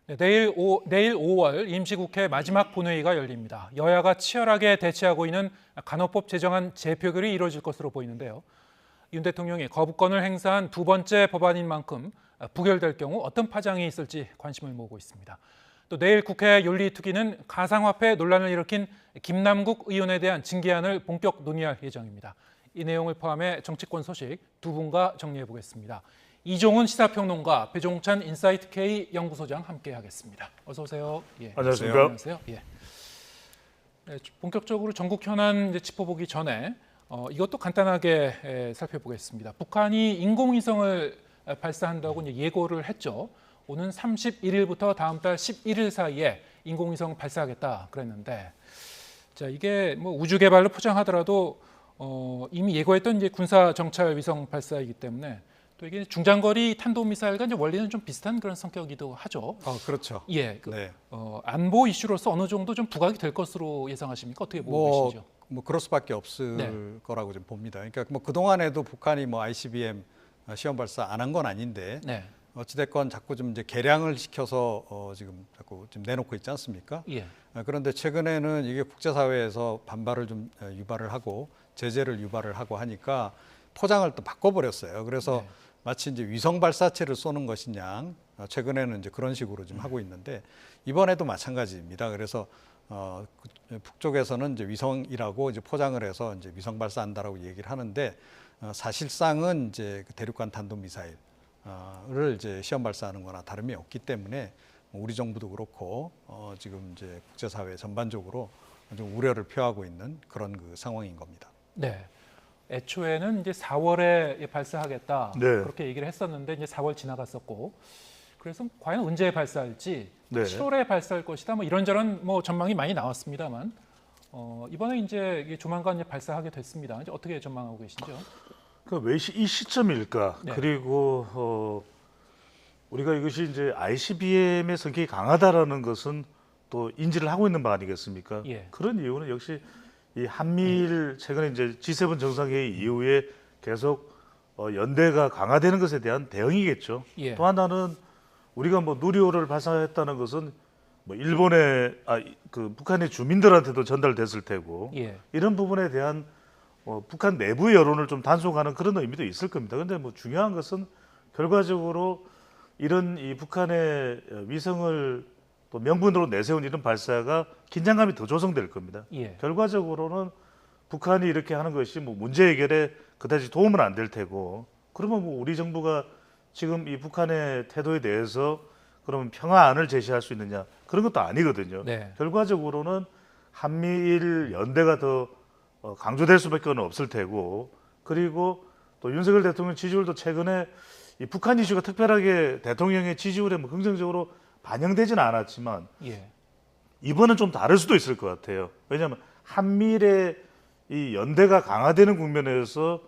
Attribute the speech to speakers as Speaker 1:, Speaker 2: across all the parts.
Speaker 1: 네, 내일 5월 임시국회 마지막 본회의가 열립니다. 여야가 치열하게 대치하고 있는 간호법 제정안 재표결이 이뤄질 것으로 보이는데요. 윤 대통령이 거부권을 행사한 두 번째 법안인 만큼 부결될 경우 어떤 파장이 있을지 관심을 모으고 있습니다. 또 내일 국회 윤리특위는 가상화폐 논란을 일으킨 김남국 의원에 대한 징계안을 본격 논의할 예정입니다. 이 내용을 포함해 정치권 소식 두 분과 정리해 보겠습니다. 이종훈 시사평론가, 배종찬 인사이트K 연구소장 함께하겠습니다. 어서 오세요. 예.
Speaker 2: 안녕하십니까?
Speaker 1: 안녕하세요. 예. 네, 본격적으로 전국 현안 이제 짚어보기 전에 이것도 간단하게 살펴보겠습니다. 북한이 인공위성을 발사한다고 이제 예고를 했죠. 오는 31일부터 다음 달 11일 사이에 인공위성 발사하겠다 그랬는데, 자 이게 뭐 우주 개발로 포장하더라도 이미 예고했던 이제 군사 정찰 위성 발사이기 때문에. 또 이게 중장거리 탄도미사일과 이제 원리는 좀 비슷한 그런 성격이기도 하죠.
Speaker 2: 그렇죠.
Speaker 1: 예,
Speaker 2: 네.
Speaker 1: 안보 이슈로서 어느 정도 좀 부각이 될 것으로 예상하십니까? 어떻게 보고 계시죠?
Speaker 2: 그럴 수밖에 없을
Speaker 1: 네.
Speaker 2: 거라고 좀 봅니다. 그러니까 뭐 그동안에도 북한이 뭐 ICBM 시험 발사 안 한 건 아닌데
Speaker 1: 네,
Speaker 2: 어찌됐건 자꾸 좀 이제 개량을 시켜서 지금 자꾸 좀 내놓고 있지 않습니까?
Speaker 1: 예,
Speaker 2: 그런데 최근에는 이게 국제사회에서 반발을 좀 유발을 하고 제재를 유발을 하고 하니까 포장을 또 바꿔버렸어요. 그래서
Speaker 1: 네.
Speaker 2: 마치 이제 위성 발사체를 쏘는 것이냐, 최근에는 이제 그런 식으로 좀 하고 있는데 이번에도 마찬가지입니다. 그래서 북쪽에서는 이제 위성이라고 이제 포장을 해서 이제 위성 발사한다라고 얘기를 하는데 사실상은 이제 그 대륙간 탄도 미사일을 이제 시험 발사하는 거나 다름이 없기 때문에 우리 정부도 그렇고 지금 이제 국제사회 전반적으로 좀 우려를 표하고 있는 그런 그 상황인 겁니다.
Speaker 1: 네. 애초에는 이제 4월에 발사하겠다
Speaker 3: 네.
Speaker 1: 그렇게 얘기를 했었는데 이제 4월 지나갔었고, 그래서 과연 언제 발사할지,
Speaker 3: 네.
Speaker 1: 7월에 발사할 것이다 뭐 이런저런 뭐 전망이 많이 나왔습니다만 이번에 이제 조만간 이제 발사하게 됐습니다. 이제 어떻게 전망하고 계신지요?
Speaker 3: 왜 이 시점일까?
Speaker 1: 네.
Speaker 3: 그리고 우리가 이것이 이제 ICBM의 성격이 강하다라는 것은 또 인지를 하고 있는 바 아니겠습니까?
Speaker 1: 예.
Speaker 3: 그런 이유는 역시 이 한미일 최근에 이제 G7 정상회의 이후에 계속 연대가 강화되는 것에 대한 대응이겠죠.
Speaker 1: 예.
Speaker 3: 또 하나는 우리가 뭐 누리호를 발사했다는 것은 뭐 일본의 그 북한의 주민들한테도 전달됐을 테고
Speaker 1: 예.
Speaker 3: 이런 부분에 대한 북한 내부 여론을 좀 단속하는 그런 의미도 있을 겁니다. 그런데 뭐 중요한 것은 결과적으로 이런 이 북한의 위성을 또 명분으로 내세운 이런 발사가 긴장감이 더 조성될 겁니다.
Speaker 1: 예.
Speaker 3: 결과적으로는 북한이 이렇게 하는 것이 뭐 문제 해결에 그다지 도움은 안 될 테고, 그러면 뭐 우리 정부가 지금 이 북한의 태도에 대해서 그러면 평화안을 제시할 수 있느냐, 그런 것도 아니거든요.
Speaker 1: 네.
Speaker 3: 결과적으로는 한미일 연대가 더 강조될 수밖에 없을 테고, 그리고 또 윤석열 대통령 지지율도 최근에 이 북한 이슈가 특별하게 대통령의 지지율에 뭐 긍정적으로 반영되지는 않았지만
Speaker 1: 예.
Speaker 3: 이번은 좀 다를 수도 있을 것 같아요. 왜냐하면 한미일의 이 연대가 강화되는 국면에서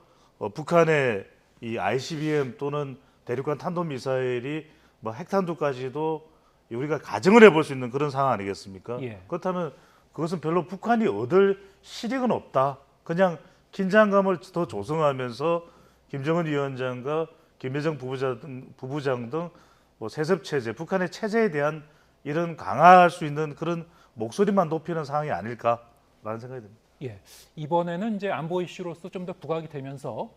Speaker 3: 북한의 이 ICBM 또는 대륙간 탄도미사일이 뭐 핵탄두까지도 우리가 가정을 해볼 수 있는 그런 상황 아니겠습니까?
Speaker 1: 예.
Speaker 3: 그렇다면 그것은 별로 북한이 얻을 실익은 없다. 그냥 긴장감을 더 조성하면서 김정은 위원장과 김여정 부부장 등 뭐 세습 체제, 북한의 체제에 대한 이런 강화할 수 있는 그런 목소리만 높이는 상황이 아닐까라는 생각이 듭니다.
Speaker 1: 예. 이번에는 이제 안보 이슈로서 좀 더 부각이 되면서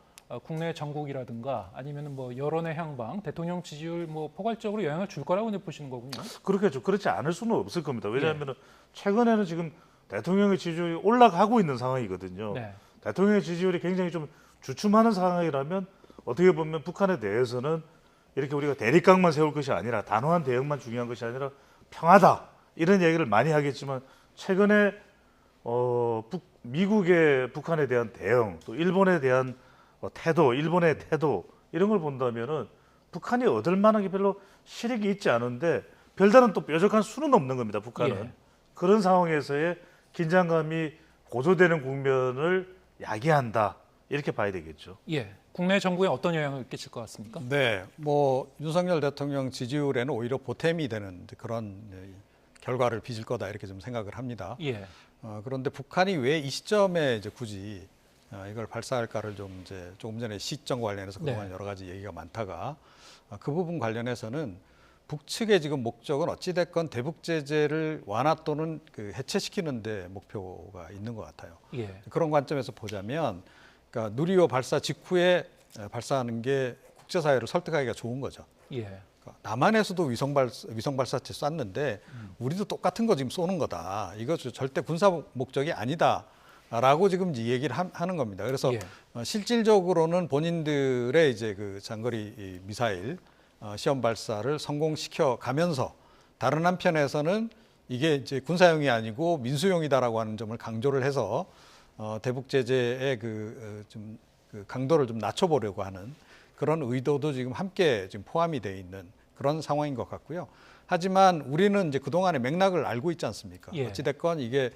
Speaker 1: 국내 정국이라든가 아니면 뭐 여론의 향방, 대통령 지지율 뭐 포괄적으로 영향을 줄 거라고 보시는 거군요.
Speaker 3: 그렇겠죠. 그렇지 않을 수는 없을 겁니다. 왜냐하면 최근에는 지금 대통령의 지지율이 올라가고 있는 상황이거든요.
Speaker 1: 네.
Speaker 3: 대통령의 지지율이 굉장히 좀 주춤하는 상황이라면 어떻게 보면 북한에 대해서는 이렇게 우리가 대립각만 세울 것이 아니라 단호한 대응만 중요한 것이 아니라 평화다 이런 얘기를 많이 하겠지만 최근에 미국의 북한에 대한 대응, 또 일본에 대한 태도, 일본의 태도 이런 걸 본다면은 북한이 얻을 만한 게 별로 실익이 있지 않은데 별다른 또 뾰족한 수는 없는 겁니다. 북한은
Speaker 1: 예.
Speaker 3: 그런 상황에서의 긴장감이 고조되는 국면을 야기한다 이렇게 봐야 되겠죠.
Speaker 1: 예. 국내 정부에 어떤 영향을 끼칠 것 같습니까?
Speaker 2: 네, 뭐 윤석열 대통령 지지율에는 오히려 보탬이 되는 그런 결과를 빚을 거다 이렇게 좀 생각을 합니다.
Speaker 1: 예.
Speaker 2: 그런데 북한이 왜 이 시점에 이제 굳이 이걸 발사할까를 좀 이제 조금 전에 시점 관련해서 그동안
Speaker 1: 네.
Speaker 2: 여러 가지 얘기가 많다가 그 부분 관련해서는 북측의 지금 목적은 어찌됐건 대북 제재를 완화 또는 그 해체시키는 데 목표가 있는 것 같아요.
Speaker 1: 예.
Speaker 2: 그런 관점에서 보자면 그러니까 누리호 발사 직후에 발사하는 게 국제사회를 설득하기가 좋은 거죠.
Speaker 1: 예.
Speaker 2: 그러니까 남한에서도 위성 발사체 쐈는데 우리도 똑같은 거 지금 쏘는 거다. 이거 절대 군사 목적이 아니다라고 지금 이 얘기를 하는 겁니다. 그래서
Speaker 1: 예.
Speaker 2: 실질적으로는 본인들의 이제 그 장거리 이 미사일 시험 발사를 성공시켜 가면서 다른 한편에서는 이게 이제 군사용이 아니고 민수용이다라고 하는 점을 강조를 해서 대북 제재의 그 강도를 좀 낮춰보려고 하는 그런 의도도 지금 함께 지금 포함이 되어 있는 그런 상황인 것 같고요. 하지만 우리는 이제 그동안의 맥락을 알고 있지 않습니까?
Speaker 1: 예.
Speaker 2: 어찌됐건 이게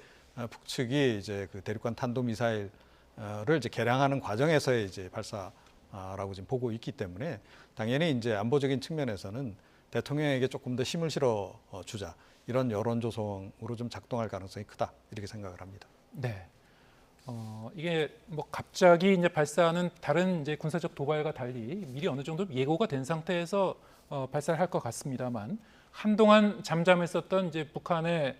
Speaker 2: 북측이 이제 그 대륙간 탄도미사일을 이제 개량하는 과정에서의 이제 발사라고 지금 보고 있기 때문에 당연히 이제 안보적인 측면에서는 대통령에게 조금 더 힘을 실어 주자 이런 여론 조성으로 좀 작동할 가능성이 크다 이렇게 생각을 합니다.
Speaker 1: 네. 이게 뭐 갑자기 이제 발사하는 다른 이제 군사적 도발과 달리 미리 어느 정도 예고가 된 상태에서 발사를 할 것 같습니다만 한동안 잠잠했었던 이제 북한의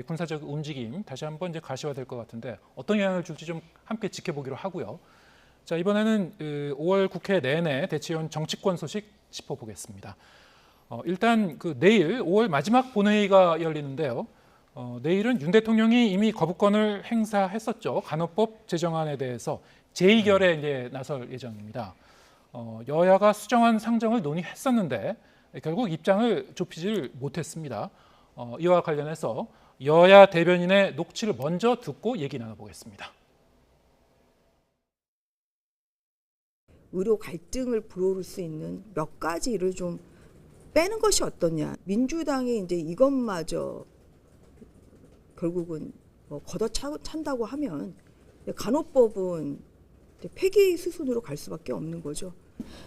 Speaker 1: 군사적 움직임 다시 한번 이제 가시화될 것 같은데 어떤 영향을 줄지 좀 함께 지켜보기로 하고요. 자, 이번에는 5월 국회 내내 대치해온 정치권 소식 짚어보겠습니다. 일단 그 내일 5월 마지막 본회의가 열리는데요. 내일은 윤 대통령이 이미 거부권을 행사했었죠. 간호법 제정안에 대해서 제2결에 이제 나설 예정입니다. 여야가 수정안 상정을 논의했었는데 결국 입장을 좁히질 못했습니다. 이와 관련해서 여야 대변인의 녹취를 먼저 듣고 얘기 나눠보겠습니다.
Speaker 4: 의료 갈등을 불러올 수 있는 몇 가지를 좀 빼는 것이 어떠냐. 민주당이 이제 이것마저 결국은 걷어찬다고 하면 간호법은 폐기 수순으로 갈 수밖에 없는 거죠.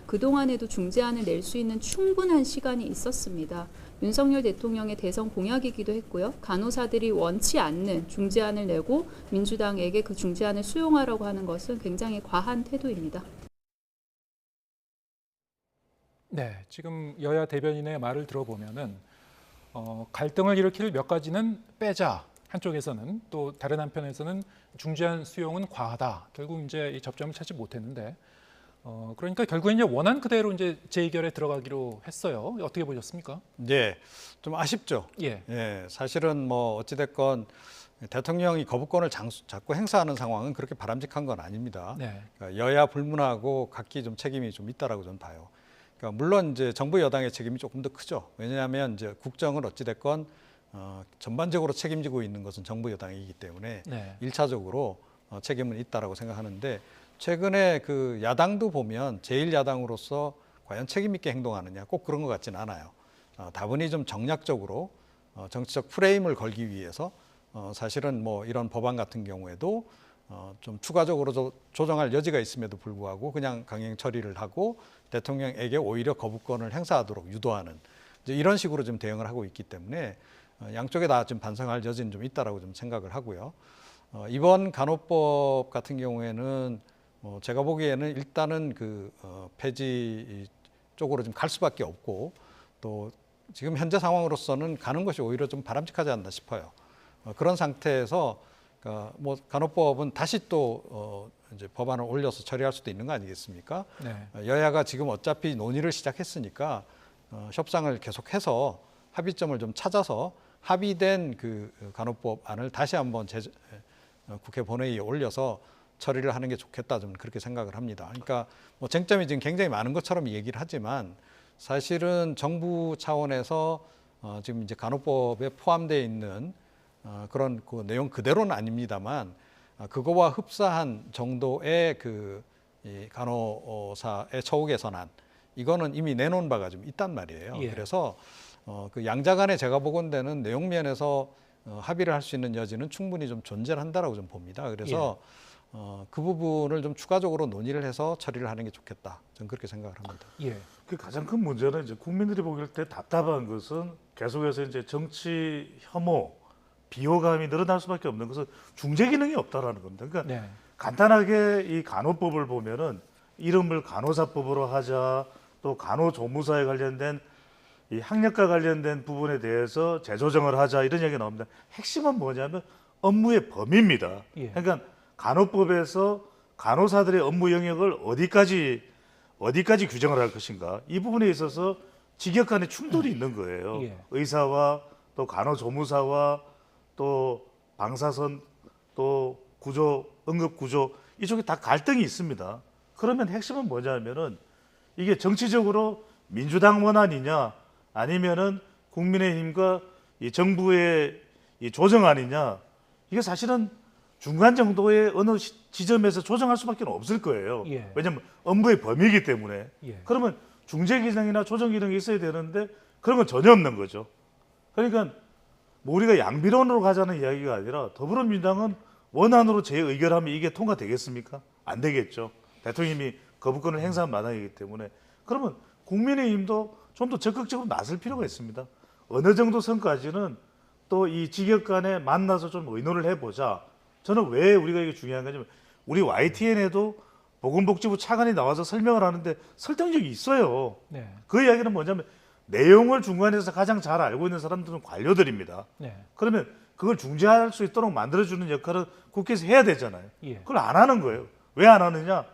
Speaker 5: 그동안에도 중재안을 낼 수 있는 충분한 시간이 있었습니다. 윤석열 대통령의 대선 공약이기도 했고요. 간호사들이 원치 않는 중재안을 내고 민주당에게 그 중재안을 수용하라고 하는 것은 굉장히 과한 태도입니다.
Speaker 1: 네, 지금 여야 대변인의 말을 들어보면은 갈등을 일으킬 몇 가지는 빼자. 한쪽에서는 또 다른 한편에서는 중재안 수용은 과하다. 결국 이제 이 접점을 찾지 못했는데 그러니까 결국엔 이제 원안 그대로 이제 제2결에 들어가기로 했어요. 어떻게 보셨습니까?
Speaker 2: 네, 좀 아쉽죠.
Speaker 1: 예.
Speaker 2: 예, 사실은 뭐 어찌됐건 대통령이 거부권을 자꾸 행사하는 상황은 그렇게 바람직한 건 아닙니다.
Speaker 1: 네.
Speaker 2: 그러니까 여야 불문하고 각기 좀 책임이 좀 있다라고 저는 봐요. 그러니까 물론 이제 정부 여당의 책임이 조금 더 크죠. 왜냐하면 이제 국정을 어찌됐건 전반적으로 책임지고 있는 것은 정부 여당이기 때문에
Speaker 1: 네.
Speaker 2: 1차적으로 책임은 있다라고 생각하는데 최근에 그 야당도 보면 제1야당으로서 과연 책임 있게 행동하느냐 꼭 그런 것 같지는 않아요. 다분히 좀 정략적으로 정치적 프레임을 걸기 위해서 사실은 뭐 이런 법안 같은 경우에도 좀 추가적으로 조정할 여지가 있음에도 불구하고 그냥 강행 처리를 하고 대통령에게 오히려 거부권을 행사하도록 유도하는 이제 이런 식으로 좀 대응을 하고 있기 때문에 양쪽에 다 좀 반성할 여지는 좀 있다라고 좀 생각을 하고요. 이번 간호법 같은 경우에는 제가 보기에는 일단은 그 폐지 쪽으로 좀 갈 수밖에 없고 또 지금 현재 상황으로서는 가는 것이 오히려 좀 바람직하지 않나 싶어요. 그런 상태에서 뭐 간호법은 다시 또 이제 법안을 올려서 처리할 수도 있는 거 아니겠습니까?
Speaker 1: 네.
Speaker 2: 여야가 지금 어차피 논의를 시작했으니까 협상을 계속해서 합의점을 좀 찾아서 합의된 그 간호법안을 다시 한번 국회 본회의에 올려서 처리를 하는 게 좋겠다 좀 그렇게 생각을 합니다. 그러니까 뭐 쟁점이 지금 굉장히 많은 것처럼 얘기를 하지만 사실은 정부 차원에서 지금 이제 간호법에 포함되어 있는 그런 그 내용 그대로는 아닙니다만 그거와 흡사한 정도의 그 이 간호사의 처우 개선안 이거는 이미 내놓은 바가 좀 있단 말이에요.
Speaker 1: 예.
Speaker 2: 그래서 그 양자 간에 제가 보건대는 내용 면에서 합의를 할 수 있는 여지는 충분히 좀 존재를 한다라고 좀 봅니다. 그래서 그 부분을 좀 추가적으로 논의를 해서 처리를 하는 게 좋겠다. 저는 그렇게 생각을 합니다.
Speaker 1: 예.
Speaker 3: 그 가장 큰 문제는 이제 국민들이 보길 때 답답한 것은 계속해서 이제 정치 혐오, 비호감이 늘어날 수밖에 없는 것은 중재 기능이 없다라는 겁니다. 그러니까
Speaker 1: 네.
Speaker 3: 간단하게 이 간호법을 보면은 이름을 간호사법으로 하자, 또 간호조무사에 관련된 이 학력과 관련된 부분에 대해서 재조정을 하자 이런 얘기가 나옵니다. 핵심은 뭐냐면 업무의 범위입니다.
Speaker 1: 예.
Speaker 3: 그러니까 간호법에서 간호사들의 업무 영역을 어디까지 규정을 할 것인가 이 부분에 있어서 직역 간의 충돌이 있는 거예요.
Speaker 1: 예.
Speaker 3: 의사와 또 간호조무사와 또 방사선 또 구조 응급구조 이쪽에 다 갈등이 있습니다. 그러면 핵심은 뭐냐면은 이게 정치적으로 민주당 원안이냐 아니면은 국민의힘과 이 정부의 이 조정안이냐 이게 사실은 중간 정도의 어느 지점에서 조정할 수밖에 없을 거예요.
Speaker 1: 예.
Speaker 3: 왜냐하면 업무의 범위이기 때문에.
Speaker 1: 예.
Speaker 3: 그러면 중재 기능이나 조정 기능이 있어야 되는데 그런 건 전혀 없는 거죠. 그러니까 뭐 우리가 양비론으로 가자는 이야기가 아니라 더불어민주당은 원안으로 재의결하면 이게 통과되겠습니까? 안 되겠죠. 대통령이 거부권을 행사한 마당이기 때문에. 그러면 국민의힘도 좀 더 적극적으로 나설 필요가 있습니다. 어느 정도 선까지는 또 이 직역 간에 만나서 좀 의논을 해보자. 저는 왜 우리가 이게 중요한 거냐면 우리 YTN에도 보건복지부 차관이 나와서 설명을 하는데 설득력이 있어요.
Speaker 1: 네.
Speaker 3: 그 이야기는 뭐냐면 내용을 중간에서 가장 잘 알고 있는 사람들은 관료들입니다.
Speaker 1: 네.
Speaker 3: 그러면 그걸 중재할 수 있도록 만들어주는 역할은 국회에서 해야 되잖아요.
Speaker 1: 예.
Speaker 3: 그걸 안 하는 거예요. 왜 안 하느냐?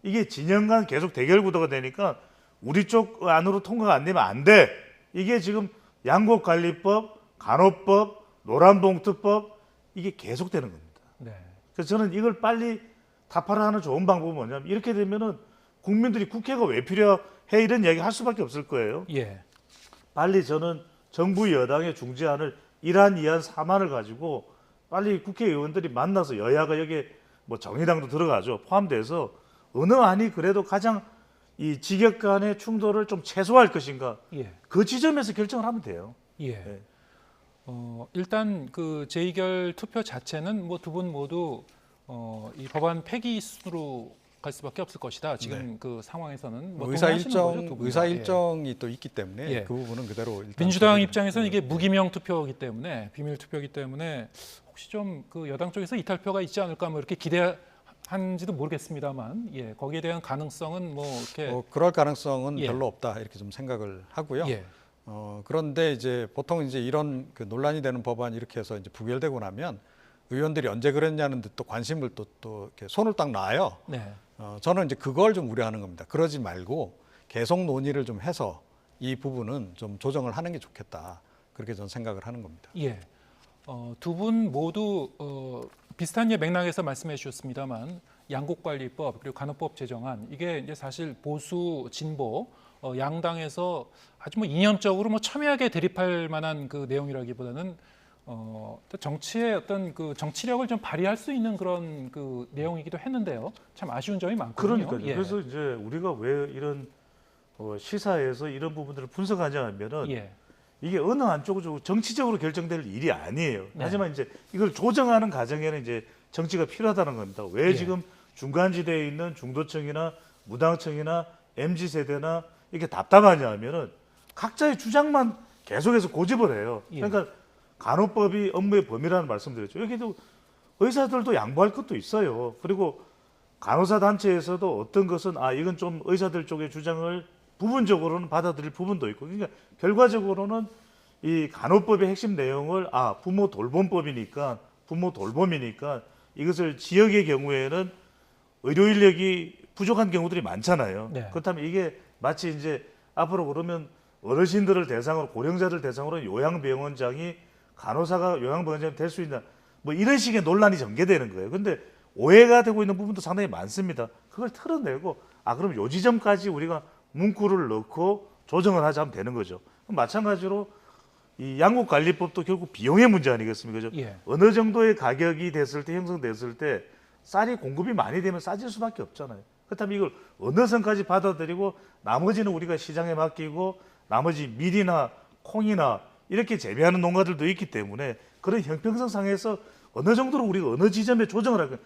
Speaker 3: 이게 진영 간 계속 대결 구도가 되니까 우리 쪽 안으로 통과가 안 되면 안 돼. 이게 지금 양곡관리법, 간호법, 노란봉투법 이게 계속되는 겁니다.
Speaker 1: 네.
Speaker 3: 그래서 저는 이걸 빨리 타파하는 좋은 방법은 뭐냐면 이렇게 되면은 국민들이 국회가 왜 필요해 이런 이야기 할 수밖에 없을 거예요.
Speaker 1: 예.
Speaker 3: 빨리 저는 정부 여당의 중재안을 1안, 2안, 3안을 가지고 빨리 국회의원들이 만나서 여야가 여기에 뭐 정의당도 들어가죠. 포함돼서 어느 안이 그래도 가장 이 직역 간의 충돌을 좀 최소화할 것인가
Speaker 1: 예.
Speaker 3: 그 지점에서 결정을 하면 돼요.
Speaker 1: 예.
Speaker 3: 네.
Speaker 1: 일단 그 재의결 투표 자체는 뭐 두 분 모두 이 법안 폐기 순으로 갈 수밖에 없을 것이다. 지금 그 상황에서는 뭐
Speaker 2: 의사
Speaker 1: 동의하시는 거죠, 두
Speaker 2: 일정
Speaker 1: 분
Speaker 2: 의사
Speaker 1: 다.
Speaker 2: 일정이 또 있기 때문에
Speaker 1: 예.
Speaker 2: 그 부분은 그대로 일단
Speaker 1: 민주당
Speaker 2: 처리를-
Speaker 1: 입장에서는 이게 무기명 투표이기 때문에 비밀 투표이기 때문에 혹시 좀 그 여당 쪽에서 이탈표가 있지 않을까 뭐 이렇게 기대한지도 모르겠습니다만 예 거기에 대한 가능성은 뭐 이렇게
Speaker 2: 그럴 가능성은
Speaker 1: 예.
Speaker 2: 별로 없다 이렇게 좀 생각을 하고요.
Speaker 1: 예.
Speaker 2: 그런데 이제 보통 이제 이런 그 논란이 되는 법안 이렇게 해서 이제 부결되고 나면 의원들이 언제 그랬냐는데 또 관심을 또 이렇게 손을 딱 놔요.
Speaker 1: 네.
Speaker 2: 저는 이제 그걸 좀 우려하는 겁니다. 그러지 말고 계속 논의를 좀 해서 이 부분은 좀 조정을 하는 게 좋겠다. 그렇게 저는 생각을 하는 겁니다.
Speaker 1: 예. 두 분 모두 비슷한 맥락에서 말씀해 주셨습니다만 양곡관리법 그리고 간호법 제정안 이게 이제 사실 보수 진보 양당에서 아주 뭐 이념적으로 뭐 첨예하게 대립할 만한 그 내용이라기보다는 정치의 어떤 그 정치력을 좀 발휘할 수 있는 그런 그 내용이기도 했는데요. 참 아쉬운 점이 많거든요.
Speaker 3: 그러니까요.
Speaker 1: 예.
Speaker 3: 그래서 이제 우리가 왜 이런 시사에서 이런 부분들을 분석하냐 하면은
Speaker 1: 예.
Speaker 3: 이게 어느 한쪽으로 정치적으로 결정될 일이 아니에요.
Speaker 1: 네.
Speaker 3: 하지만 이제 이걸 조정하는 과정에는 이제 정치가 필요하다는 겁니다. 왜
Speaker 1: 예.
Speaker 3: 지금 중간지대에 있는 중도층이나 무당층이나 MZ세대나 이렇게 답답하냐 하면은 각자의 주장만 계속해서 고집을 해요.
Speaker 1: 예.
Speaker 3: 그러니까 간호법이 업무의 범위라는 말씀드렸죠. 여기도 의사들도 양보할 것도 있어요. 그리고 간호사 단체에서도 어떤 것은 이건 좀 의사들 쪽의 주장을 부분적으로는 받아들일 부분도 있고, 그러니까 결과적으로는 이 간호법의 핵심 내용을 부모 돌봄법이니까 부모 돌봄이니까 이것을 지역의 경우에는 의료 인력이 부족한 경우들이 많잖아요.
Speaker 1: 네.
Speaker 3: 그렇다면 이게 마치 이제 앞으로 그러면 어르신들을 대상으로 고령자들 대상으로 요양병원장이 간호사가 요양병원장이 될 수 있나 뭐 이런 식의 논란이 전개되는 거예요. 근데 오해가 되고 있는 부분도 상당히 많습니다. 그걸 털어내고 그럼 요 지점까지 우리가 문구를 넣고 조정을 하자면 되는 거죠. 그럼 마찬가지로 이 양곡관리법도 결국 비용의 문제 아니겠습니까? 그죠?
Speaker 1: 예.
Speaker 3: 어느 정도의 가격이 됐을 때 형성됐을 때 쌀이 공급이 많이 되면 싸질 수밖에 없잖아요. 그렇다면 이걸 어느 선까지 받아들이고 나머지는 우리가 시장에 맡기고 나머지 밀이나 콩이나 이렇게 재배하는 농가들도 있기 때문에 그런 형평성 상에서 어느 정도로 우리가 어느 지점에 조정을 할까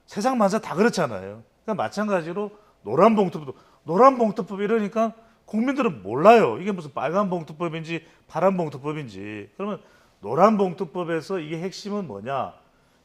Speaker 3: 세상 만사 다 그렇잖아요. 그러니까 마찬가지로 노란봉투법 이러니까 국민들은 몰라요. 이게 무슨 빨간봉투법인지 파란봉투법인지. 그러면 노란봉투법에서 이게 핵심은 뭐냐?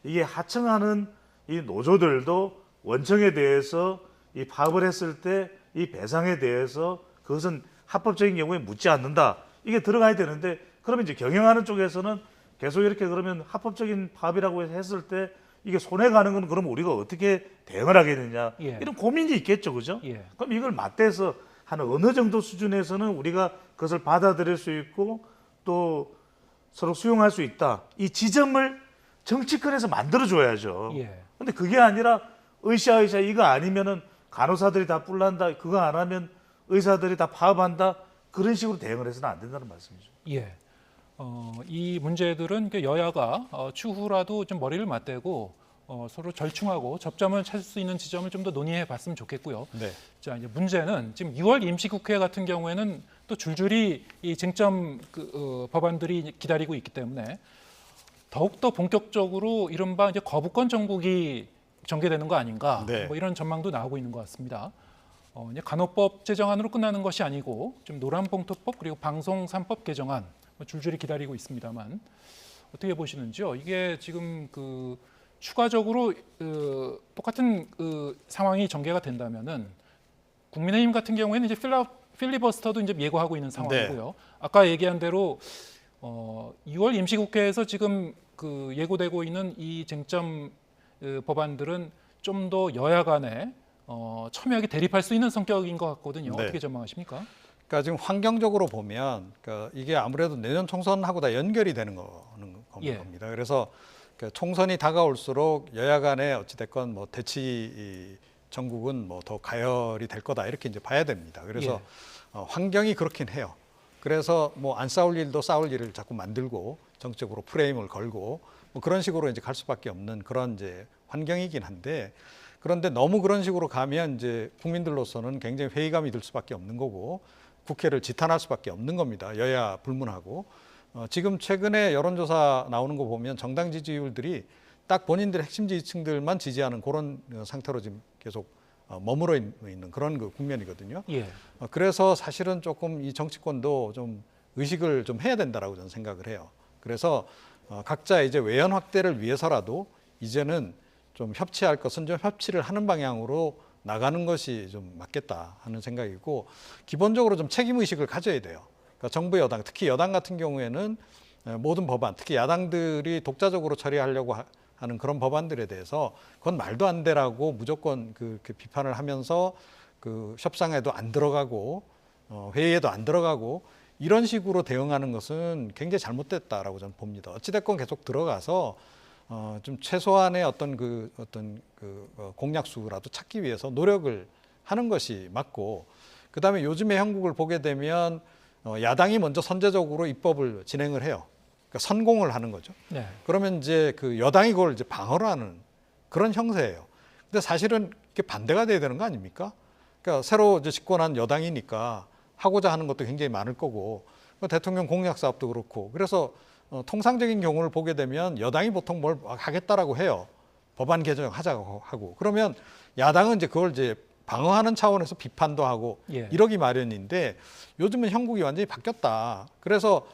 Speaker 3: 이게 하청하는 이 노조들도 원청에 대해서 이 파업을 했을 때 이 배상에 대해서 그것은 합법적인 경우에 묻지 않는다. 이게 들어가야 되는데 그러면 이제 경영하는 쪽에서는 계속 이렇게 그러면 합법적인 파업이라고 했을 때 이게 손해 가는 건 그럼 우리가 어떻게 대응을 하겠느냐
Speaker 1: 예.
Speaker 3: 이런 고민이 있겠죠, 그죠?
Speaker 1: 예.
Speaker 3: 그럼 이걸 맞대서 한 어느 정도 수준에서는 우리가 그것을 받아들일 수 있고 또 서로 수용할 수 있다. 이 지점을 정치권에서 만들어줘야죠.
Speaker 1: 예.
Speaker 3: 근데 그게 아니라 으쌰으쌰 이거 아니면은 간호사들이 다 뿔난다. 그거 안 하면 의사들이 다 파업한다. 그런 식으로 대응을 해서는 안 된다는 말씀이죠.
Speaker 1: 예. 이 문제들은 그 여야가 추후라도 좀 머리를 맞대고 서로 절충하고 접점을 찾을 수 있는 지점을 좀 더 논의해 봤으면 좋겠고요.
Speaker 2: 네.
Speaker 1: 자, 이제 문제는 지금 6월 임시국회 같은 경우에는 또 줄줄이 이 쟁점 법안들이 기다리고 있기 때문에 더욱더 본격적으로 이른바 이제 거부권 정국이 전개되는 거 아닌가,
Speaker 2: 네.
Speaker 1: 뭐 이런 전망도 나오고 있는 것 같습니다. 이제 간호법 제정안으로 끝나는 것이 아니고 좀 노란봉투법 그리고 방송 3법 개정안 줄줄이 기다리고 있습니다만 어떻게 보시는지요? 이게 지금 추가적으로 똑같은 상황이 전개가 된다면은 국민의힘 같은 경우에는 이제 필리버스터도 이제 예고하고 있는 상황이고요. 아까 얘기한 대로 6월 임시국회에서 지금 예고되고 있는 이 쟁점 법안들은 좀 더 여야 간에 첨예하게 대립할 수 있는 성격인 것 같거든요.
Speaker 2: 네.
Speaker 1: 어떻게 전망하십니까?
Speaker 2: 그러니까 지금 환경적으로 보면 이게 아무래도 내년 총선하고 다 연결이 되는
Speaker 1: 예.
Speaker 2: 겁니다. 그래서 총선이 다가올수록 여야 간에 어찌됐건 뭐 대치 전국은 뭐 더 가열이 될 거다 이렇게 이제 봐야 됩니다. 그래서 환경이 그렇긴 해요. 그래서 뭐 안 싸울 일도 싸울 일을 자꾸 만들고 정책으로 프레임을 걸고 뭐 그런 식으로 이제 갈 수밖에 없는 그런 이제 환경이긴 한데 그런데 너무 그런 식으로 가면 이제 국민들로서는 굉장히 회의감이 들 수밖에 없는 거고 국회를 지탄할 수밖에 없는 겁니다. 여야 불문하고 지금 최근에 여론조사 나오는 거 보면 정당 지지율들이 딱 본인들의 핵심 지지층들만 지지하는 그런 상태로 지금 계속 머물러 있는 그런 국면이거든요.
Speaker 1: 예.
Speaker 2: 그래서 사실은 조금 이 정치권도 좀 의식을 좀 해야 된다라고 저는 생각을 해요. 그래서 각자 이제 외연 확대를 위해서라도 이제는 좀 협치할 것은 좀 협치를 하는 방향으로 나가는 것이 좀 맞겠다 하는 생각이고 기본적으로 좀 책임 의식을 가져야 돼요. 그러니까 정부 여당 특히 여당 같은 경우에는 모든 법안 특히 야당들이 독자적으로 처리하려고 하는 그런 법안들에 대해서 그건 말도 안 되라고 무조건 그렇게 비판을 하면서 협상에도 안 들어가고 회의에도 안 들어가고 이런 식으로 대응하는 것은 굉장히 잘못됐다라고 저는 봅니다. 어찌됐건 계속 들어가서 좀 최소한의 어떤 공약수라도 찾기 위해서 노력을 하는 것이 맞고 그다음에 요즘의 형국을 보게 되면 야당이 먼저 선제적으로 입법을 진행을 해요. 그러니까 선공을 하는 거죠.
Speaker 1: 네.
Speaker 2: 그러면 이제 여당이 그걸 이제 방어를 하는 그런 형세예요. 근데 사실은 이게 반대가 돼야 되는 거 아닙니까? 그러니까 새로 이제 집권한 여당이니까 하고자 하는 것도 굉장히 많을 거고 대통령 공약 사업도 그렇고 그래서 통상적인 경우를 보게 되면 여당이 보통 뭘 하겠다라고 해요. 법안 개정하자고 하고 그러면 야당은 이제 그걸 이제 방어하는 차원에서 비판도 하고
Speaker 1: 예.
Speaker 2: 이러기 마련인데 요즘은 형국이 완전히 바뀌었다. 그래서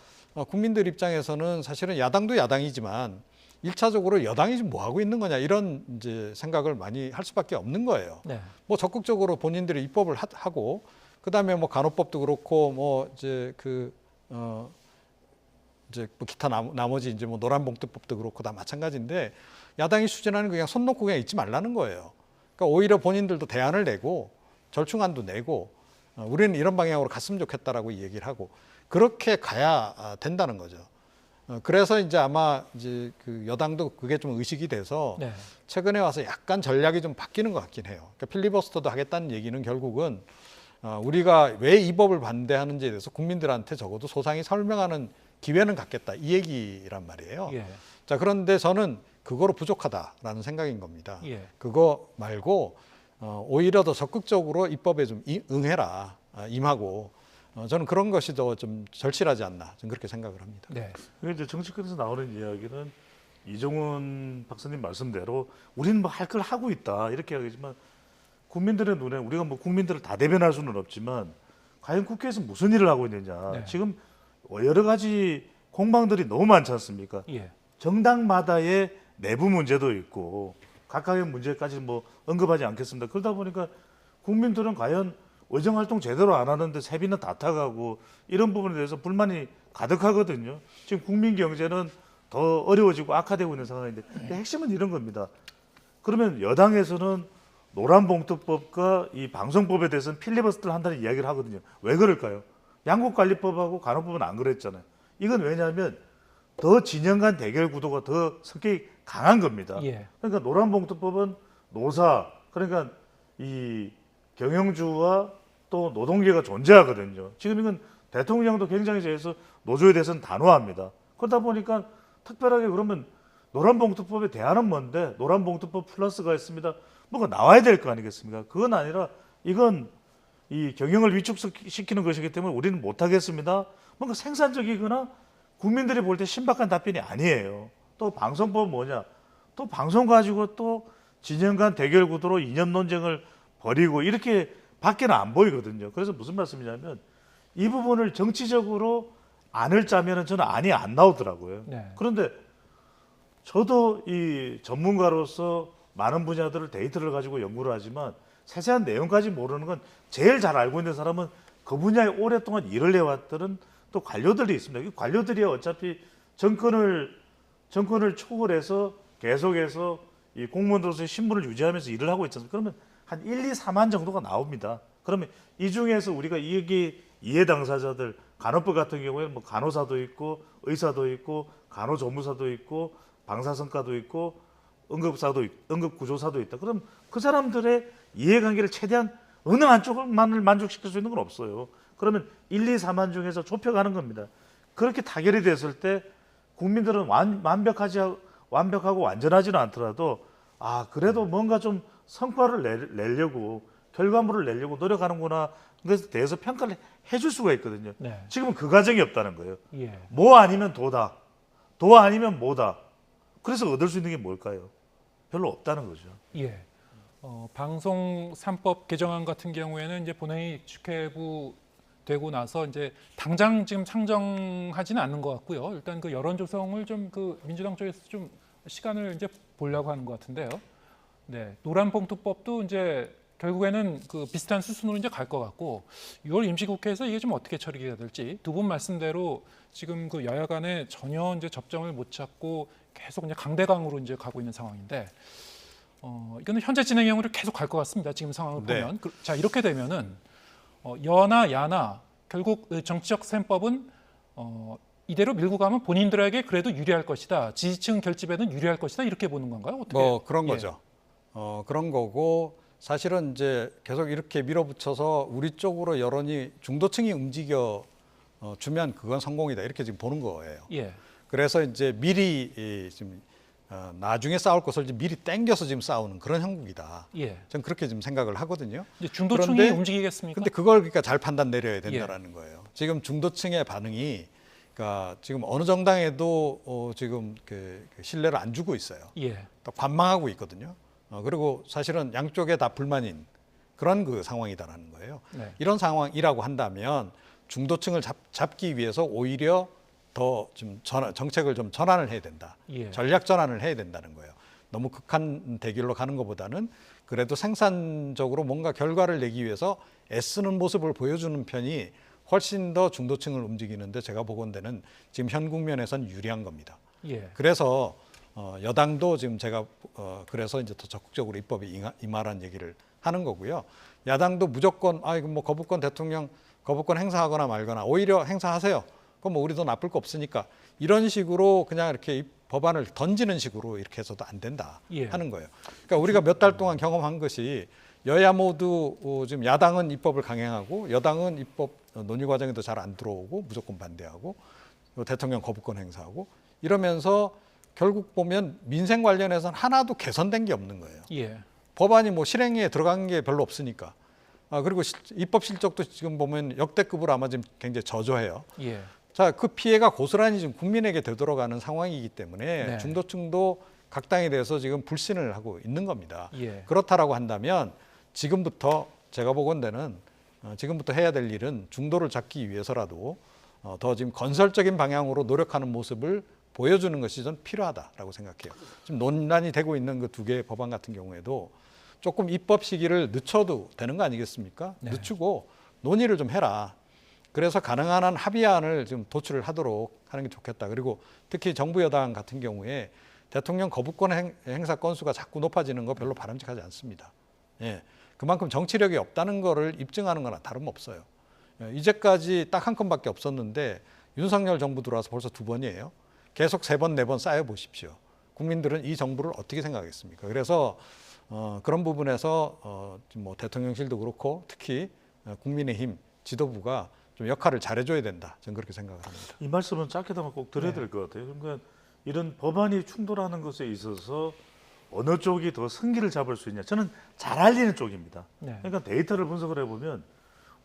Speaker 2: 국민들 입장에서는 사실은 야당도 야당이지만 1차적으로 여당이 지금 뭐 하고 있는 거냐 이런 이제 생각을 많이 할 수밖에 없는 거예요.
Speaker 1: 네.
Speaker 2: 뭐 적극적으로 본인들이 입법을 하고 그다음에 뭐 간호법도 그렇고 뭐 이제 이제 뭐 기타 나머지 이제 뭐 노란봉투법도 그렇고 다 마찬가지인데 야당이 추진하는 그냥 손 놓고 그냥 있지 말라는 거예요. 그러니까 오히려 본인들도 대안을 내고 절충안도 내고 우리는 이런 방향으로 갔으면 좋겠다라고 얘기를 하고 그렇게 가야 된다는 거죠. 그래서 이제 아마 이제 여당도 그게 좀 의식이 돼서
Speaker 1: 네.
Speaker 2: 최근에 와서 약간 전략이 좀 바뀌는 것 같긴 해요. 그러니까 필리버스터도 하겠다는 얘기는 결국은 우리가 왜 이 법을 반대하는지에 대해서 국민들한테 적어도 소상히 설명하는 기회는 갖겠다 이 얘기란 말이에요.
Speaker 1: 예.
Speaker 2: 자 그런데 저는 그거로 부족하다라는 생각인 겁니다.
Speaker 1: 예.
Speaker 2: 그거 말고 오히려 더 적극적으로 입법에 좀 응해라 임하고 저는 그런 것이 더 좀 절실하지 않나 저는 그렇게 생각을 합니다.
Speaker 1: 네.
Speaker 3: 그러니까 이제 정치권에서 나오는 이야기는 이종훈 박사님 말씀대로 우리는 뭐 할 걸 하고 있다 이렇게 하겠지만 국민들의 눈에 우리가 뭐 국민들을 다 대변할 수는 없지만 과연 국회에서 무슨 일을 하고 있느냐
Speaker 1: 네.
Speaker 3: 지금 여러 가지 공방들이 너무 많지 않습니까?
Speaker 1: 예.
Speaker 3: 정당마다의 내부 문제도 있고 각각의 문제까지 뭐 언급하지 않겠습니다. 그러다 보니까 국민들은 과연 의정 활동 제대로 안 하는데 세비는 다 타가고 이런 부분에 대해서 불만이 가득하거든요. 지금 국민 경제는 더 어려워지고 악화되고 있는 상황인데 핵심은 이런 겁니다. 그러면 여당에서는 노란봉투법과 이 방송법에 대해서는 필리버스터를 한다는 이야기를 하거든요. 왜 그럴까요? 양국관리법하고 간호법은 안 그랬잖아요. 이건 왜냐하면 더 진영 간 대결 구도가 더 성격이 강한 겁니다.
Speaker 1: 예.
Speaker 3: 그러니까 노란봉투법은 노사, 그러니까 이 경영주와 또 노동계가 존재하거든요. 지금 이건 대통령도 굉장히 제해서 노조에 대해서는 단호합니다. 그러다 보니까 특별하게 그러면 노란봉투법의 대안은 뭔데 노란봉투법 플러스가 있습니다. 뭐가 나와야 될 거 아니겠습니까? 그건 아니라 이건 이 경영을 위축시키는 것이기 때문에 우리는 못하겠습니다. 뭔가 생산적이거나 국민들이 볼 때 신박한 답변이 아니에요. 또 방송법은 뭐냐? 또 방송 가지고 또 진영 간 대결 구도로 이념 논쟁을 벌이고 이렇게 밖에는 안 보이거든요. 그래서 무슨 말씀이냐면 이 부분을 정치적으로 안을 짜면은 저는 안이 안 나오더라고요.
Speaker 1: 네.
Speaker 3: 그런데 저도 이 전문가로서 많은 분야들을 데이터를 가지고 연구를 하지만 세세한 내용까지 모르는 건 제일 잘 알고 있는 사람은 그 분야에 오랫동안 일을 해왔던 또 관료들이 있습니다. 이 관료들이 어차피 정권을 초월해서 계속해서 이 공무원으로서의 신분을 유지하면서 일을 하고 있잖아요. 그러면 한 1, 2, 4만 정도가 나옵니다. 그러면 이 중에서 우리가 이해 당사자들 간호법 같은 경우에는 뭐 간호사도 있고 의사도 있고 간호조무사도 있고 방사선과도 있고 응급구조사도 있다. 그럼 그 사람들의 이해관계를 최대한 어느 한쪽만을 만족시킬 수 있는 건 없어요. 그러면 1, 2, 4만 중에서 좁혀가는 겁니다. 그렇게 타결이 됐을 때 국민들은 완벽하고 완전하지는 않더라도 그래도 뭔가 좀 성과를 내려고 결과물을 내려고 노력하는구나. 그래서 대해서 평가를 해줄 수가 있거든요.
Speaker 1: 네.
Speaker 3: 지금은 그 과정이 없다는 거예요.
Speaker 1: 예.
Speaker 3: 뭐 아니면 도다. 도 아니면 뭐다. 그래서 얻을 수 있는 게 뭘까요? 별로 없다는 거죠.
Speaker 1: 예. 방송 3법 개정안 같은 경우에는 이제 본회의 주회부 되고 나서 이제 당장 지금 상정하지는 않는 것 같고요. 일단 그 여론 조성을 좀 그 민주당 쪽에서 좀 시간을 이제 보려고 하는 것 같은데요. 네, 노란봉투법도 이제 결국에는 그 비슷한 수순으로 이제 갈 것 같고 6월 임시국회에서 이게 좀 어떻게 처리가 될지 두 분 말씀대로 지금 그 여야 간에 전혀 이제 접점을 못 찾고 계속 이제 강대강으로 이제 가고 있는 상황인데 이거는 현재 진행형으로 계속 갈 것 같습니다. 지금 상황을
Speaker 2: 네.
Speaker 1: 보면 자 이렇게 되면은 여나 야나 결국 정치적 셈법은 이대로 밀고 가면 본인들에게 그래도 유리할 것이다. 지지층 결집에는 유리할 것이다. 이렇게 보는 건가요? 어떻게?
Speaker 2: 뭐 그런
Speaker 1: 예.
Speaker 2: 거죠. 그런 거고 사실은 이제 계속 이렇게 밀어붙여서 우리 쪽으로 여론이 중도층이 움직여 주면 그건 성공이다. 이렇게 지금 보는 거예요.
Speaker 1: 예.
Speaker 2: 그래서 이제 미리 지금 나중에 싸울 것을 미리 땡겨서 지금 싸우는 그런 형국이다.
Speaker 1: 예.
Speaker 2: 저는 그렇게 지금 생각을 하거든요.
Speaker 1: 이제 중도층이
Speaker 2: 그런데
Speaker 1: 움직이겠습니까?
Speaker 2: 근데 그걸 그러니까 잘 판단 내려야 된다라는 거예요. 지금 중도층의 반응이 그러니까 지금 어느 정당에도 지금 그 신뢰를 안 주고 있어요.
Speaker 1: 예.
Speaker 2: 또 관망하고 있거든요. 그리고 사실은 양쪽에 다 불만인 그런 그 상황이다라는 거예요.
Speaker 1: 네.
Speaker 2: 이런 상황이라고 한다면 중도층을 잡기 위해서 오히려 더 좀 정책을 좀 전환을 해야 된다.
Speaker 1: 예.
Speaker 2: 전략 전환을 해야 된다는 거예요. 너무 극한 대결로 가는 것보다는 그래도 생산적으로 뭔가 결과를 내기 위해서 애쓰는 모습을 보여주는 편이 훨씬 더 중도층을 움직이는데 제가 보건대는 지금 현 국면에선 유리한 겁니다.
Speaker 1: 예.
Speaker 2: 그래서 여당도 지금 제가 그래서 이제 더 적극적으로 입법에 임하라는 얘기를 하는 거고요. 야당도 무조건 이거 뭐 거부권 행사하거나 말거나 오히려 행사하세요. 그럼 뭐 우리도 나쁠 거 없으니까 이런 식으로 그냥 이렇게 법안을 던지는 식으로 이렇게 해서도 안 된다
Speaker 1: 예.
Speaker 2: 하는 거예요. 그러니까 우리가 몇 달 동안 경험한 것이 여야 모두 지금 야당은 입법을 강행하고 여당은 입법 논의 과정에도 잘 안 들어오고 무조건 반대하고 대통령 거부권 행사하고 이러면서 결국 보면 민생 관련해서는 하나도 개선된 게 없는 거예요.
Speaker 1: 예.
Speaker 2: 법안이 뭐 실행에 들어간 게 별로 없으니까. 그리고 입법 실적도 지금 보면 역대급으로 아마 지금 굉장히 저조해요.
Speaker 1: 예.
Speaker 2: 자, 그 피해가 고스란히 지금 국민에게 되돌아가는 상황이기 때문에
Speaker 1: 네.
Speaker 2: 중도층도 각 당에 대해서 지금 불신을 하고 있는 겁니다.
Speaker 1: 예.
Speaker 2: 그렇다라고 한다면 지금부터 제가 보건대는 지금부터 해야 될 일은 중도를 잡기 위해서라도 더 지금 건설적인 방향으로 노력하는 모습을 보여주는 것이 전 필요하다라고 생각해요. 지금 논란이 되고 있는 그 두 개의 법안 같은 경우에도 조금 입법 시기를 늦춰도 되는 거 아니겠습니까?
Speaker 1: 네.
Speaker 2: 늦추고 논의를 좀 해라. 그래서 가능한 한 합의안을 좀 도출을 하도록 하는 게 좋겠다. 그리고 특히 정부 여당 같은 경우에 대통령 거부권 행사 건수가 자꾸 높아지는 거 별로 바람직하지 않습니다. 예, 그만큼 정치력이 없다는 거를 입증하는 거나 다름없어요. 예, 이제까지 딱 한 건밖에 없었는데 윤석열 정부 들어와서 벌써 2번이에요. 계속 3번, 4번 쌓여 보십시오. 국민들은 이 정부를 어떻게 생각하겠습니까? 그래서 그런 부분에서 뭐 대통령실도 그렇고 특히 국민의힘 지도부가 좀 역할을 잘해줘야 된다. 저는 그렇게 생각을 합니다.
Speaker 3: 이 말씀은 짧게나마 꼭 드려야 될 것 같아요. 그러니까 이런 법안이 충돌하는 것에 있어서 어느 쪽이 더 승기를 잡을 수 있냐. 저는 잘 알리는 쪽입니다.
Speaker 1: 네.
Speaker 3: 그러니까 데이터를 분석을 해보면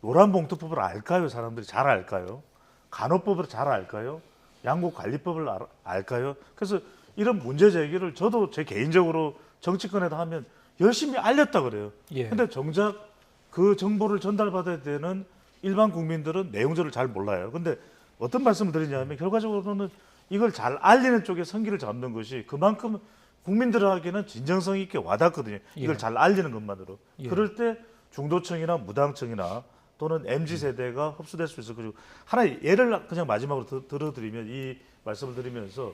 Speaker 3: 노란봉투법을 알까요? 사람들이 잘 알까요? 간호법을 잘 알까요? 양국관리법을 알까요? 그래서 이런 문제 제기를 저도 제 개인적으로 정치권에다 하면 열심히 알렸다 그래요.
Speaker 1: 예.
Speaker 3: 근데 정작 그 정보를 전달받아야 되는 일반 국민들은 내용들을 잘 몰라요. 근데 어떤 말씀을 드리냐면 결과적으로는 이걸 잘 알리는 쪽에 성기를 잡는 것이 그만큼 국민들에게는 진정성 있게 와닿거든요. 이걸
Speaker 1: 예.
Speaker 3: 잘 알리는 것만으로.
Speaker 1: 예.
Speaker 3: 그럴 때 중도층이나 무당층이나 또는 MZ세대가 흡수될 수 있어. 그리고 하나의 예를 그냥 마지막으로 들어드리면 이 말씀을 드리면서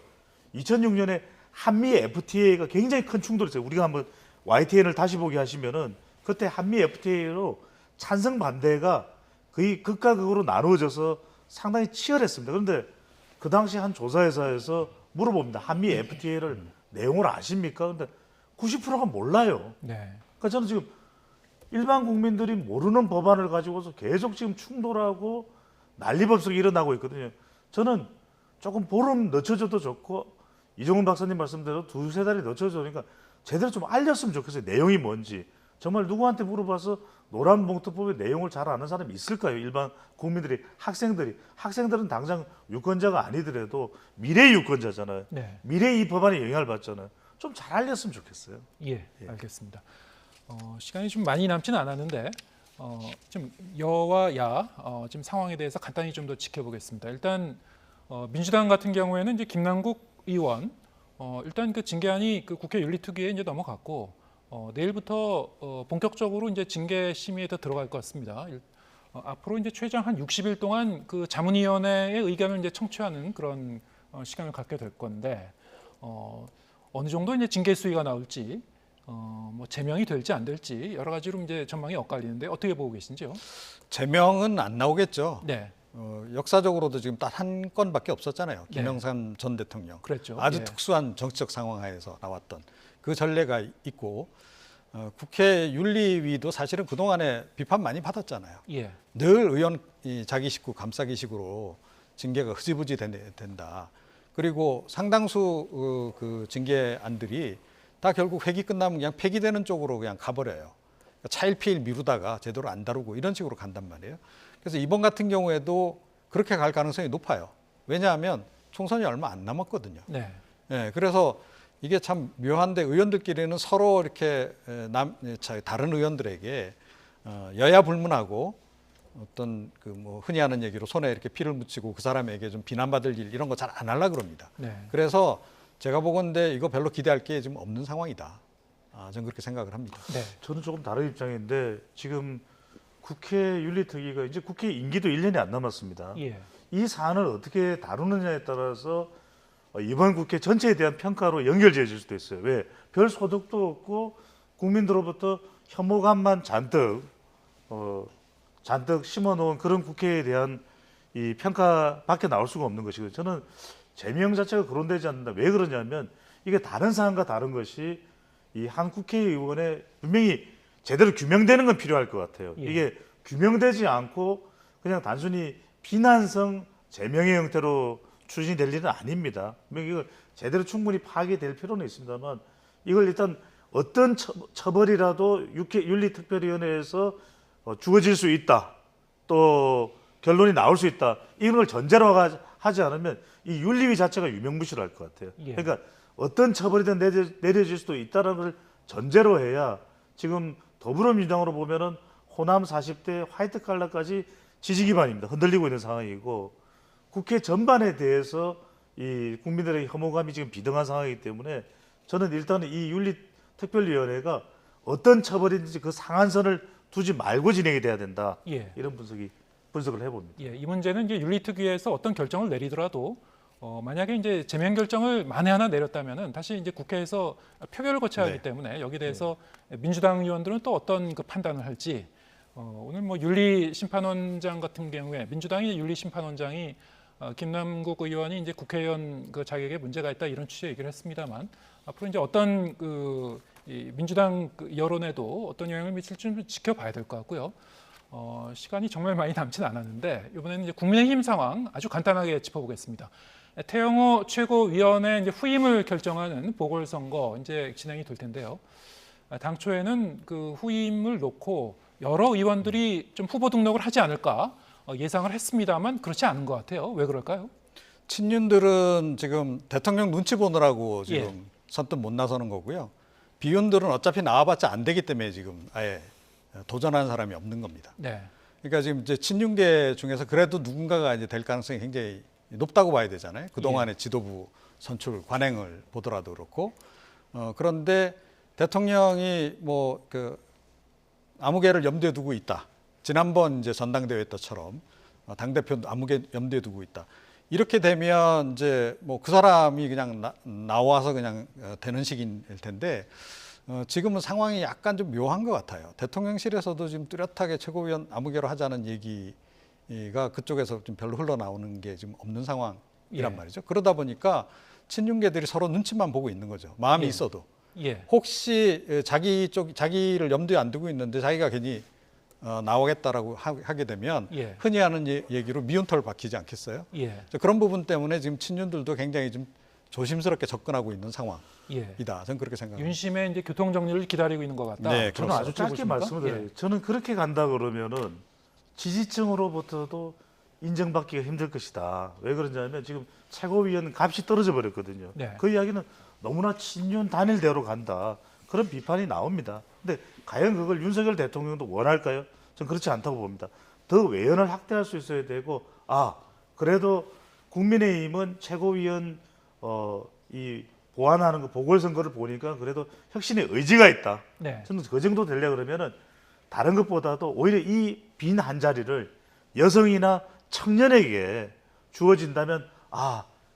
Speaker 3: 2006년에 한미 FTA가 굉장히 큰 충돌이 있어요. 우리가 한번 YTN을 다시 보게 하시면은 그때 한미 FTA로 찬성 반대가 거의 극과 극으로 나누어져서 상당히 치열했습니다. 그런데 그 당시 한 조사회사에서 물어봅니다. 한미 FTA를 내용을 아십니까? 근데 90%가 몰라요.
Speaker 1: 네.
Speaker 3: 그러니까 저는 지금 일반 국민들이 모르는 법안을 가지고서 계속 지금 충돌하고 난리법석이 일어나고 있거든요. 저는 조금 보름 늦춰져도 좋고 이종훈 박사님 말씀대로 2-3달이 늦춰져니까 제대로 좀 알렸으면 좋겠어요. 내용이 뭔지. 정말 누구한테 물어봐서 노란봉투법의 내용을 잘 아는 사람이 있을까요? 일반 국민들이, 학생들은 당장 유권자가 아니더라도 미래 유권자잖아요.
Speaker 1: 네.
Speaker 3: 미래 이 법안에 영향을 받잖아요. 좀 잘 알렸으면 좋겠어요.
Speaker 1: 예, 알겠습니다. 시간이 좀 많이 남지는 않았는데 좀 여와 야 지금 상황에 대해서 간단히 좀 더 지켜보겠습니다. 일단 민주당 같은 경우에는 이제 김남국 의원 일단 그 징계안이 그 국회 윤리특위에 이제 넘어갔고 내일부터 본격적으로 이제 징계 심의에 더 들어갈 것 같습니다. 앞으로 이제 최장 한 60일 동안 그 자문위원회의 의견을 이제 청취하는 그런 시간을 갖게 될 건데 어느 정도 이제 징계 수위가 나올지 뭐 제명이 될지 안 될지 여러 가지로 이제 전망이 엇갈리는데 어떻게 보고 계신지요?
Speaker 2: 제명은 안 나오겠죠.
Speaker 1: 네,
Speaker 2: 역사적으로도 지금 딱 한 건밖에 없었잖아요.
Speaker 1: 네.
Speaker 2: 김영삼 전 대통령.
Speaker 1: 그랬죠.
Speaker 2: 아주
Speaker 1: 예.
Speaker 2: 특수한 정치적 상황 하에서 나왔던 그 전례가 있고 국회 윤리위도 사실은 그동안에 비판 많이 받았잖아요.
Speaker 1: 예,
Speaker 2: 늘 의원이 자기 식구 감싸기 식으로 징계가 흐지부지 된다. 그리고 상당수 그 징계안들이 다 결국 회기 끝나면 그냥 폐기되는 쪽으로 그냥 가버려요. 그러니까 차일피일 미루다가 제대로 안 다루고 이런 식으로 간단 말이에요. 그래서 이번 같은 경우에도 그렇게 갈 가능성이 높아요. 왜냐하면 총선이 얼마 안 남았거든요.
Speaker 1: 네,
Speaker 2: 예, 그래서 이게 참 묘한데 의원들끼리는 서로 이렇게 다른 의원들에게 여야 불문하고 어떤 그 뭐 흔히 하는 얘기로 손에 이렇게 피를 묻히고 그 사람에게 좀 비난받을 일 이런 거 잘 안 하려고 그럽니다.
Speaker 1: 네.
Speaker 2: 그래서 제가 보건대 이거 별로 기대할 게 지금 없는 상황이다. 저는 그렇게 생각을 합니다.
Speaker 1: 네,
Speaker 3: 저는 조금 다른 입장인데 지금 국회 윤리특위가 이제 국회 임기도 1년이 안 남았습니다.
Speaker 1: 예,
Speaker 3: 이 사안을 어떻게 다루느냐에 따라서 이번 국회 전체에 대한 평가로 연결지어질 수도 있어요. 왜? 별 소득도 없고 국민들로부터 혐오감만 잔뜩 심어놓은 그런 국회에 대한 이 평가밖에 나올 수가 없는 것이고 저는 제명 자체가 거론되지 않는다. 왜 그러냐면 이게 다른 사안과 다른 것이 이 한 국회의원의 분명히 제대로 규명되는 건 필요할 것 같아요.
Speaker 1: 예.
Speaker 3: 이게 규명되지 않고 그냥 단순히 비난성 제명의 형태로 추진이 될 일은 아닙니다. 이걸 제대로 충분히 파악이 될 필요는 있습니다만 이걸 일단 어떤 처벌이라도 윤리특별위원회에서 주어질 수 있다. 또 결론이 나올 수 있다. 이런 걸 전제로 하지 않으면 이 윤리위 자체가 유명무실할 것 같아요.
Speaker 1: 예.
Speaker 3: 그러니까 어떤 처벌이든 내려질 수도 있다는 걸 전제로 해야 지금 더불어민주당으로 보면은 호남 40대 화이트 칼라까지 지지 기반입니다. 흔들리고 있는 상황이고 국회 전반에 대해서 이 국민들의 혐오감이 지금 비등한 상황이기 때문에 저는 일단은 이 윤리특별위원회가 어떤 처벌인지 그 상한선을 두지 말고 진행이 돼야 된다.
Speaker 1: 예.
Speaker 3: 이런 분석을 해봅니다.
Speaker 1: 예, 이 문제는 이제 윤리특위에서 어떤 결정을 내리더라도 만약에 이제 제명 결정을 만에 하나 내렸다면은 다시 이제 국회에서 표결을 거쳐야 하기
Speaker 2: 네.
Speaker 1: 때문에 여기에 대해서 민주당 의원들은 또 어떤 그 판단을 할지 오늘 뭐 윤리심판원장 같은 경우에 민주당의 윤리심판원장이 김남국 의원이 이제 국회의원 그 자격에 문제가 있다 이런 취지의 얘기를 했습니다만 앞으로 이제 어떤 이 민주당 그 여론에도 어떤 영향을 미칠지 좀 지켜봐야 될 것 같고요. 시간이 정말 많이 남지는 않았는데 이번에는 이제 국민의힘 상황 아주 간단하게 짚어보겠습니다. 태영호 최고위원의 이제 후임을 결정하는 보궐선거 이제 진행이 될 텐데요. 당초에는 그 후임을 놓고 여러 의원들이 좀 후보 등록을 하지 않을까 예상을 했습니다만 그렇지 않은 것 같아요. 왜 그럴까요?
Speaker 2: 친윤들은 지금 대통령 눈치 보느라고 지금
Speaker 1: 예.
Speaker 2: 선뜻 못 나서는 거고요. 비윤들은 어차피 나와봤자 안 되기 때문에 지금 아예 도전하는 사람이 없는 겁니다.
Speaker 1: 네.
Speaker 2: 그러니까 지금 이제 친윤계 중에서 그래도 누군가가 이제 될 가능성이 굉장히 높다고 봐야 되잖아요. 그동안의 지도부 선출 관행을 보더라도 그렇고. 그런데 대통령이 뭐 그 아무개를 염두에 두고 있다. 지난번 이제 전당대회 때처럼 당대표 아무개 염두에 두고 있다. 이렇게 되면 이제 뭐 그 사람이 그냥 나와서 그냥 되는 식일 텐데 지금은 상황이 약간 좀 묘한 것 같아요. 대통령실에서도 지금 뚜렷하게 최고위원 아무개로 하자는 얘기가 그쪽에서 좀 별로 흘러나오는 게 지금 없는 상황이란
Speaker 1: 예.
Speaker 2: 말이죠. 그러다 보니까 친윤계들이 서로 눈치만 보고 있는 거죠. 마음이
Speaker 1: 예.
Speaker 2: 있어도.
Speaker 1: 예.
Speaker 2: 혹시 자기를 염두에 안 두고 있는데 자기가 괜히 나오겠다라고 하게 되면
Speaker 1: 예.
Speaker 2: 흔히 하는 얘기로 미운털 박히지 않겠어요?
Speaker 1: 예.
Speaker 2: 그런 부분 때문에 지금 친윤들도 굉장히 좀 조심스럽게 접근하고 있는 상황이다.
Speaker 1: 예.
Speaker 2: 저는 그렇게 생각합니다.
Speaker 1: 윤심의 이제 교통 정리를 기다리고 있는 것 같다.
Speaker 2: 네,
Speaker 3: 저는
Speaker 2: 그렇습니다.
Speaker 3: 아주 짧게
Speaker 1: 보십니까?
Speaker 3: 말씀드려요.
Speaker 1: 예.
Speaker 3: 저는 그렇게 간다 그러면은 지지층으로부터도 인정받기가 힘들 것이다. 왜 그러냐면 지금 최고위원 값이 떨어져 버렸거든요.
Speaker 1: 네.
Speaker 3: 그 이야기는 너무나 친윤 단일대로 간다. 그런 비판이 나옵니다. 근데 과연 그걸 윤석열 대통령도 원할까요? 저는 그렇지 않다고 봅니다. 더 외연을 확대할 수 있어야 되고 그래도 국민의힘은 최고위원 이 보완하는 거 보궐선거를 보니까 그래도 혁신의 의지가 있다.
Speaker 1: 네.
Speaker 3: 저는 그 정도 되려 그러면은 다른 것보다도 오히려 이 빈 한 자리를 여성이나 청년에게 주어진다면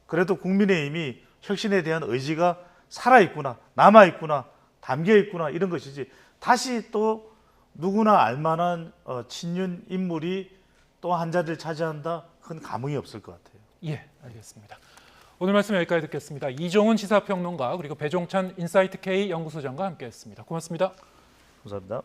Speaker 3: 그래도 국민의힘이 혁신에 대한 의지가 살아있구나, 남아있구나, 담겨있구나 이런 것이지 다시 또 누구나 알만한 친윤 인물이 또 한 자리를 차지한다? 그건 감흥이 없을 것 같아요.
Speaker 1: 예, 알겠습니다. 오늘 말씀 여기까지 듣겠습니다. 이종훈 시사평론가 그리고 배종찬 인사이트 K 연구소장과 함께했습니다. 고맙습니다.
Speaker 3: 감사합니다.